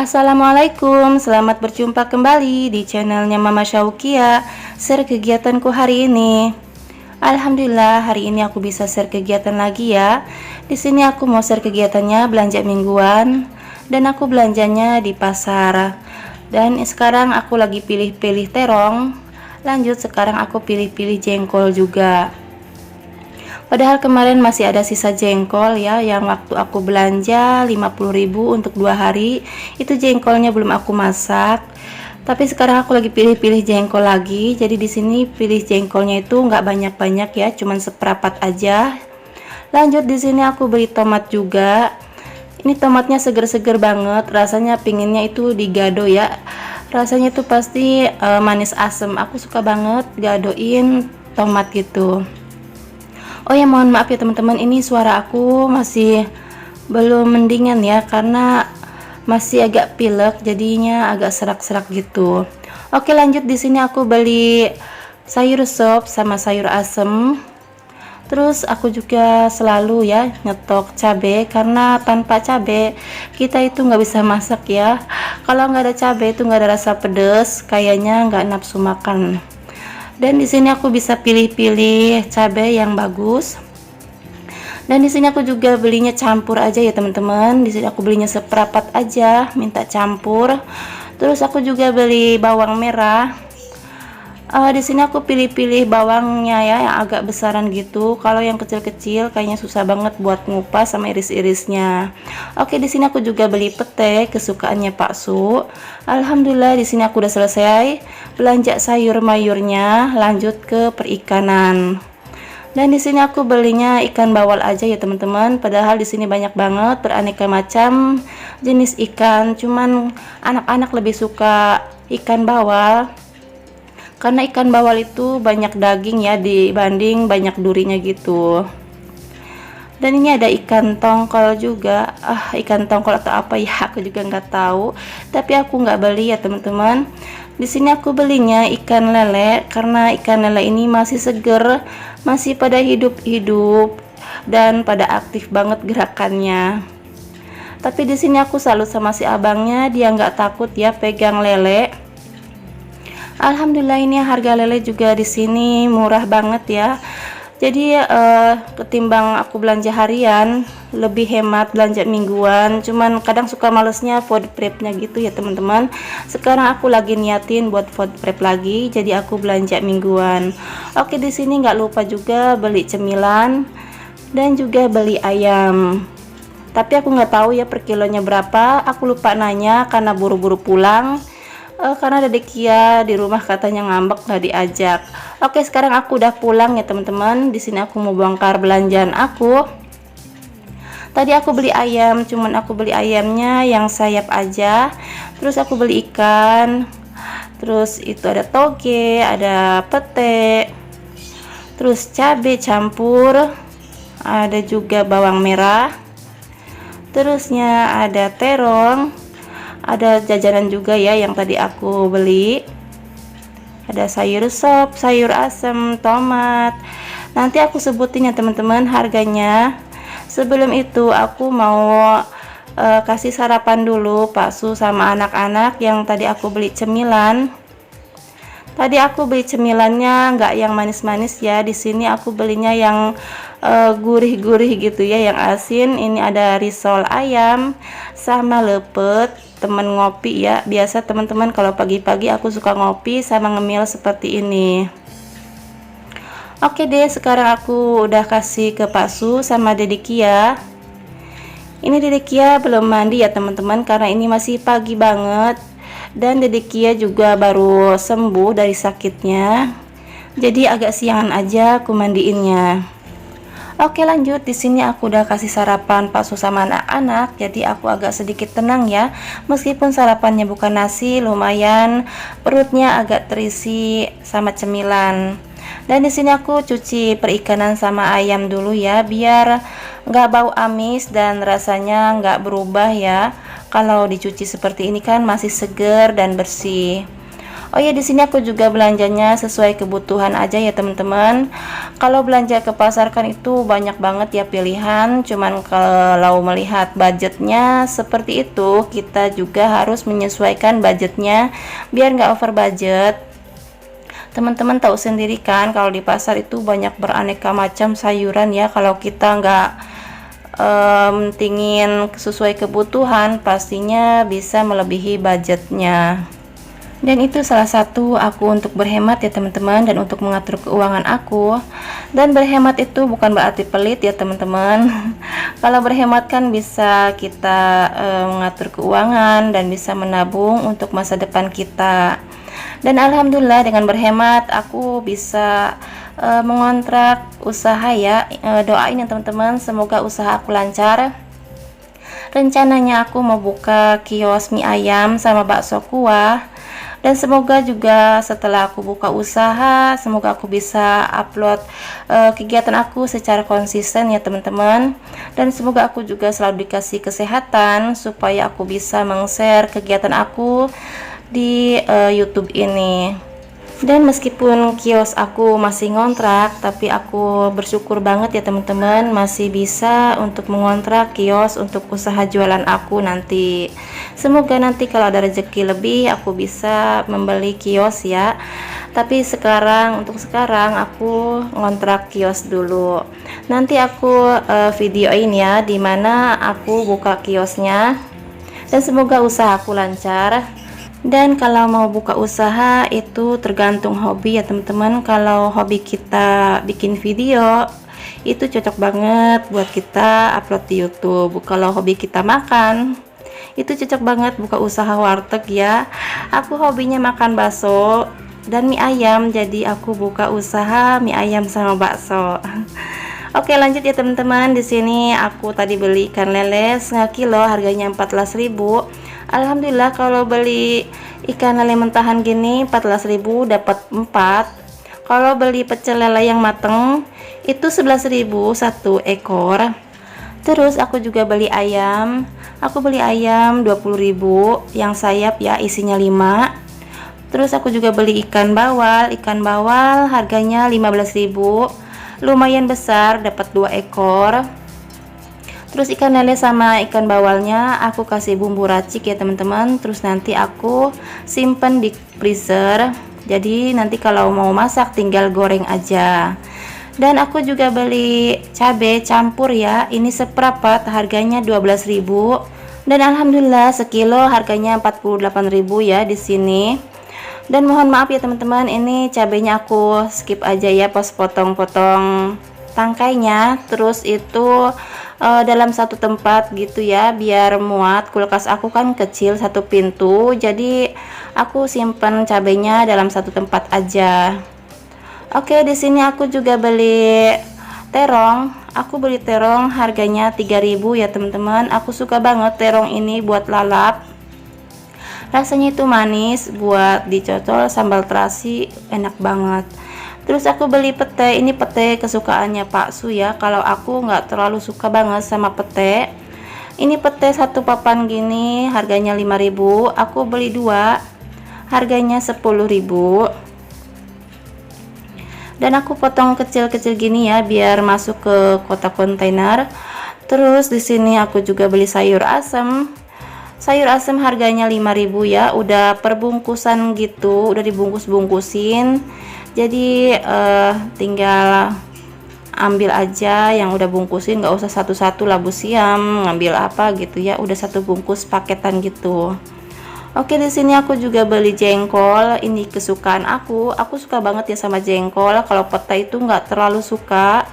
Assalamualaikum, selamat berjumpa kembali di channelnya Mama Syaukia. Share kegiatanku hari ini. Alhamdulillah hari ini aku bisa share kegiatan lagi ya. Di sini aku mau share kegiatannya belanja mingguan dan aku belanjanya di pasar. Dan sekarang aku lagi pilih-pilih terong. Lanjut sekarang aku pilih-pilih jengkol juga. Padahal kemarin masih ada sisa jengkol ya, yang waktu aku belanja 50.000 untuk 2 hari. Itu jengkolnya belum aku masak. Tapi sekarang aku lagi pilih-pilih jengkol lagi. Jadi di sini pilih jengkolnya itu nggak banyak-banyak ya, cuman seperapat aja. Lanjut di sini aku beli tomat juga. Ini tomatnya seger-seger banget, rasanya pinginnya itu digado ya. Rasanya itu pasti manis asem. Aku suka banget gadoin tomat gitu. Oh ya, mohon maaf ya teman-teman, ini suara aku masih belum mendingan ya, karena masih agak pilek, jadinya agak serak-serak gitu. Oke, lanjut di sini aku beli sayur sop sama sayur asem. Terus aku juga selalu ya nyetok cabai, karena tanpa cabai kita itu nggak bisa masak ya. Kalau nggak ada cabai itu nggak ada rasa pedes, kayaknya nggak nafsu makan. Dan di sini aku bisa pilih-pilih cabai yang bagus. Dan di sini aku juga belinya campur aja ya teman-teman. Di sini aku belinya seperapat aja, minta campur. Terus aku juga beli bawang merah. Di sini aku pilih-pilih bawangnya ya yang agak besaran gitu. Kalau yang kecil-kecil kayaknya susah banget buat ngupas sama iris-irisnya. Oke, di sini aku juga beli pete kesukaannya Pak Su. Alhamdulillah di sini aku udah selesai belanja sayur mayurnya. Lanjut ke perikanan. Dan di sini aku belinya ikan bawal aja ya teman-teman. Padahal di sini banyak banget beraneka macam jenis ikan. Cuman anak-anak lebih suka ikan bawal. Karena ikan bawal itu banyak daging ya dibanding banyak durinya gitu. Dan ini ada ikan tongkol juga. Ikan tongkol atau apa ya, aku juga nggak tahu. Tapi aku nggak beli ya teman-teman. Di sini aku belinya ikan lele karena ikan lele ini masih seger, masih pada hidup-hidup dan pada aktif banget gerakannya. Tapi di sini aku salut sama si abangnya, dia nggak takut ya pegang lele. Alhamdulillah ini harga lele juga di sini murah banget ya. Jadi ketimbang aku belanja harian lebih hemat belanja mingguan. Cuman kadang suka malesnya food prepnya gitu ya teman-teman. Sekarang aku lagi niatin buat food prep lagi, jadi aku belanja mingguan. Oke, di sini nggak lupa juga beli cemilan dan juga beli ayam. Tapi aku nggak tahu ya per kilonya berapa. Aku lupa nanya karena buru-buru pulang. Karena ada Kia di rumah katanya ngambek nggak diajak. Oke, sekarang aku udah pulang ya teman-teman. Di sini aku mau bongkar belanjaan aku. Tadi aku beli ayam, cuman aku beli ayamnya yang sayap aja. Terus aku beli ikan. Terus itu ada toge, ada pete. Terus cabai campur. Ada juga bawang merah. Terusnya ada terong. Ada jajanan juga ya yang tadi aku beli. Ada sayur sop, sayur asem, tomat. Nanti aku sebutin ya teman-teman harganya. Sebelum itu aku mau kasih sarapan dulu Pak Su sama anak-anak yang tadi aku beli cemilan. Tadi aku beli cemilannya nggak yang manis-manis ya. Di sini aku belinya yang gurih-gurih gitu ya, yang asin. Ini ada risol ayam sama lepet, temen ngopi ya. Biasa teman-teman kalau pagi-pagi aku suka ngopi sama ngemil seperti ini. Oke deh, sekarang aku udah kasih ke Pak Su sama Dede Kia. Ini Dede Kia belum mandi ya teman-teman, karena ini masih pagi banget. Dan Dede Kia juga baru sembuh dari sakitnya. Jadi agak siangan aja aku mandiinnya. Oke, lanjut. Di sini aku udah kasih sarapan Pak Su sama anak-anak, jadi aku agak sedikit tenang ya. Meskipun sarapannya bukan nasi, lumayan perutnya agak terisi sama cemilan. Dan di sini aku cuci perikanan sama ayam dulu ya, biar nggak bau amis dan rasanya nggak berubah ya. Kalau dicuci seperti ini kan masih seger dan bersih. Oh ya, di sini aku juga belanjanya sesuai kebutuhan aja ya teman-teman. Kalau belanja ke pasar kan itu banyak banget ya pilihan, cuman kalau melihat budgetnya seperti itu, kita juga harus menyesuaikan budgetnya biar nggak over budget. Teman-teman tahu sendiri kan kalau di pasar itu banyak beraneka macam sayuran ya. Kalau kita nggak mentingin sesuai kebutuhan, pastinya bisa melebihi budgetnya. Dan itu salah satu aku untuk berhemat ya teman-teman, dan untuk mengatur keuangan aku. Dan berhemat itu bukan berarti pelit ya teman-teman. Kalau berhemat kan bisa kita mengatur keuangan dan bisa menabung untuk masa depan kita. Dan alhamdulillah dengan berhemat aku bisa mengontrak usaha ya. Doain ya teman-teman, semoga usaha aku lancar. Rencananya aku mau buka kios mie ayam sama bakso kuah. Dan semoga juga setelah aku buka usaha, semoga aku bisa upload kegiatan aku secara konsisten ya teman-teman. Dan semoga aku juga selalu dikasih kesehatan supaya aku bisa meng-share kegiatan aku di YouTube ini. Dan meskipun kios aku masih ngontrak, tapi aku bersyukur banget ya teman-teman masih bisa untuk mengontrak kios untuk usaha jualan aku nanti. Semoga nanti kalau ada rezeki lebih aku bisa membeli kios ya. Tapi untuk sekarang aku ngontrak kios dulu. Nanti aku videoin ya dimana aku buka kiosnya. Dan semoga usaha aku lancar. Dan kalau mau buka usaha itu tergantung hobi ya teman-teman. Kalau hobi kita bikin video itu cocok banget buat kita upload di YouTube. Kalau hobi kita makan itu cocok banget buka usaha warteg ya. Aku hobinya makan bakso dan mie ayam, jadi aku buka usaha mie ayam sama bakso. Oke, lanjut ya teman-teman. Di sini aku tadi beli ikan lele setengah kilo, harganya 14.000. Alhamdulillah kalau beli ikan lele mentahan gini 14.000 dapat 4. Kalau beli pecel lele yang mateng itu 11.000 satu ekor. Terus aku juga beli ayam. Aku beli ayam 20.000 yang sayap ya, isinya 5. Terus aku juga beli ikan bawal. Ikan bawal harganya 15.000. Lumayan besar, dapat 2 ekor. Terus ikan lele sama ikan bawalnya aku kasih bumbu racik ya teman-teman. Terus nanti aku simpen di freezer. Jadi nanti kalau mau masak tinggal goreng aja. Dan aku juga beli cabai campur ya. Ini seperempat, harganya 12.000. Dan alhamdulillah sekilo harganya 48.000 ya di sini. Dan mohon maaf ya teman-teman, ini cabenya aku skip aja ya pas potong-potong tangkainya. Terus itu dalam satu tempat gitu ya biar muat. Kulkas aku kan kecil satu pintu, jadi aku simpan cabenya dalam satu tempat aja. Oke, di sini aku juga beli terong. Aku beli terong harganya 3.000 ya teman-teman. Aku suka banget terong ini buat lalap. Rasanya itu manis, buat dicocol sambal terasi enak banget. Terus aku beli pete. Ini pete kesukaannya Pak Su ya. Kalau aku nggak terlalu suka banget sama pete. Ini pete satu papan gini harganya 5.000. Aku beli 2, harganya 10.000. Dan aku potong kecil-kecil gini ya biar masuk ke kotak kontainer. Terus di sini aku juga beli sayur asem. Sayur asem harganya 5.000 ya, udah perbungkusan gitu, udah dibungkus-bungkusin. Jadi tinggal ambil aja yang udah bungkusin, nggak usah satu-satu labu siam ngambil apa gitu ya, udah satu bungkus paketan gitu. Oke, di sini aku juga beli jengkol. Ini kesukaan aku. Aku suka banget ya sama jengkol. Kalau pete itu nggak terlalu suka.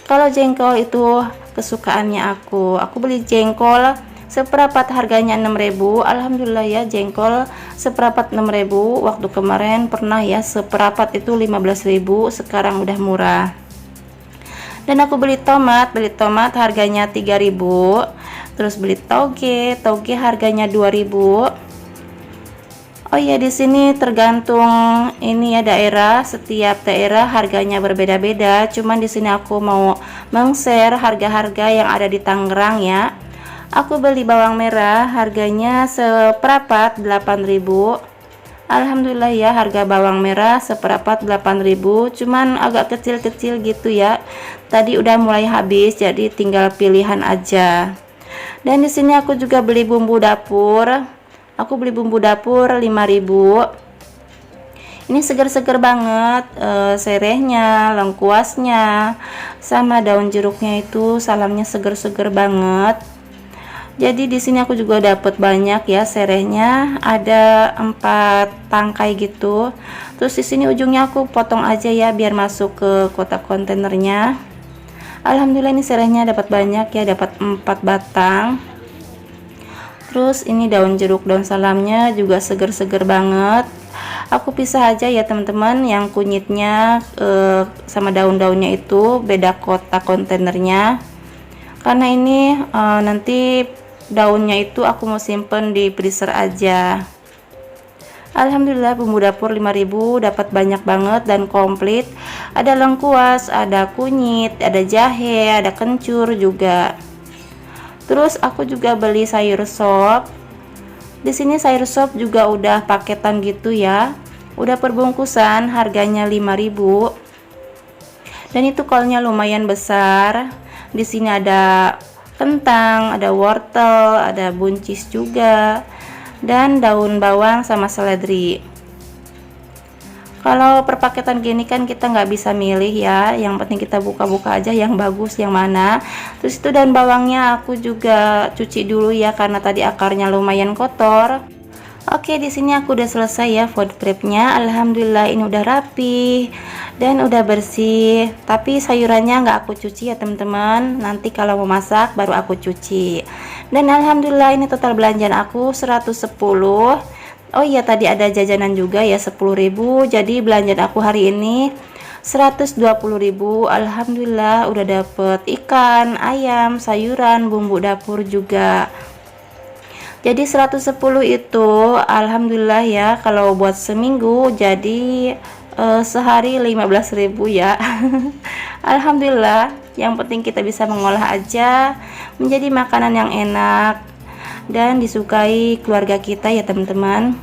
Kalau jengkol itu kesukaannya aku. Aku beli jengkol seperempat harganya 6.000. Alhamdulillah ya, jengkol seperempat 6.000. Waktu kemarin pernah ya seperempat itu 15.000, sekarang udah murah. Dan aku beli tomat harganya 3.000. Terus beli toge harganya 2.000. Oh iya, di sini tergantung ini ya daerah, setiap daerah harganya berbeda-beda. Cuman di sini aku mau meng-share harga-harga yang ada di Tangerang ya. Aku beli bawang merah harganya seperempat 8.000. Alhamdulillah ya, harga bawang merah seperempat 8.000, cuman agak kecil-kecil gitu ya. Tadi udah mulai habis, jadi tinggal pilihan aja. Dan di sini aku juga beli bumbu dapur. Aku beli bumbu dapur 5.000. Ini seger-seger banget, serehnya, lengkuasnya, sama daun jeruknya itu salamnya seger-seger banget. Jadi di sini aku juga dapat banyak ya serehnya, ada 4 tangkai gitu. Terus di sini ujungnya aku potong aja ya biar masuk ke kotak kontainernya. Alhamdulillah ini serehnya dapat banyak ya, dapat 4 batang. Terus ini daun jeruk, daun salamnya juga seger-seger banget. Aku pisah aja ya teman-teman, yang kunyitnya sama daun-daunnya itu beda kotak kontainernya. Karena ini nanti daunnya itu aku mau simpen di freezer aja. Alhamdulillah bumbu dapur 5.000 dapat banyak banget dan komplit. Ada lengkuas, ada kunyit, ada jahe, ada kencur juga. Terus aku juga beli sayur sop. Di sini sayur sop juga udah paketan gitu ya. Udah perbungkusan, harganya 5.000. Dan itu kolnya lumayan besar. Di sini ada kentang, ada wortel, ada buncis juga, dan daun bawang sama seledri. Kalau perpaketan gini kan kita nggak bisa milih ya, yang penting kita buka-buka aja yang bagus yang mana. Terus itu daun bawangnya aku juga cuci dulu ya karena tadi akarnya lumayan kotor. Oke, di sini aku udah selesai ya food prepnya. Alhamdulillah ini udah rapi dan udah bersih. Tapi sayurannya nggak aku cuci ya teman-teman. Nanti kalau mau masak baru aku cuci. Dan alhamdulillah ini total belanjaan aku 110. Oh iya tadi ada jajanan juga ya 10.000. Jadi belanjaan aku hari ini 120.000. Alhamdulillah udah dapet ikan, ayam, sayuran, bumbu dapur juga. Jadi 110 itu alhamdulillah ya, kalau buat seminggu jadi sehari 15.000 ya. Alhamdulillah, yang penting kita bisa mengolah aja menjadi makanan yang enak dan disukai keluarga kita ya teman-teman.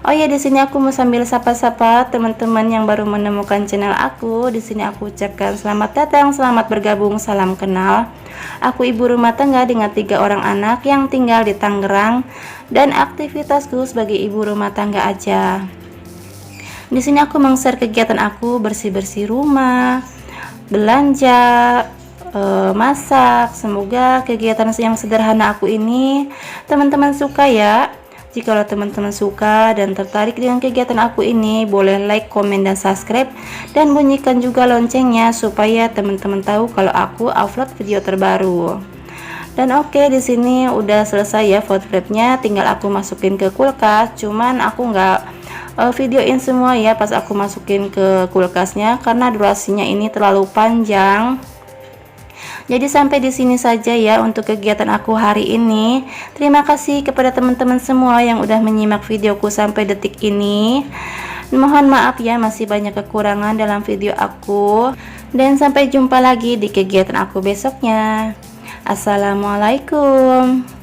Oh ya, di sini aku mau sambil sapa-sapa teman-teman yang baru menemukan channel aku. Di sini aku ucapkan selamat datang, selamat bergabung, salam kenal. Aku ibu rumah tangga dengan 3 orang anak yang tinggal di Tangerang dan aktivitasku sebagai ibu rumah tangga aja. Di sini aku meng-share kegiatan aku bersih-bersih rumah, belanja, masak. Semoga kegiatan yang sederhana aku ini teman-teman suka ya. Jikalau teman-teman suka dan tertarik dengan kegiatan aku ini, boleh like, komen, dan subscribe, dan bunyikan juga loncengnya supaya teman-teman tahu kalau aku upload video terbaru. Dan oke, di sini udah selesai ya food prepnya, tinggal aku masukin ke kulkas. Cuman aku nggak videoin semua ya pas aku masukin ke kulkasnya karena durasinya ini terlalu panjang. Jadi sampai di sini saja ya untuk kegiatan aku hari ini. Terima kasih kepada teman-teman semua yang udah menyimak videoku sampai detik ini. Mohon maaf ya masih banyak kekurangan dalam video aku. Dan sampai jumpa lagi di kegiatan aku besoknya. Assalamualaikum.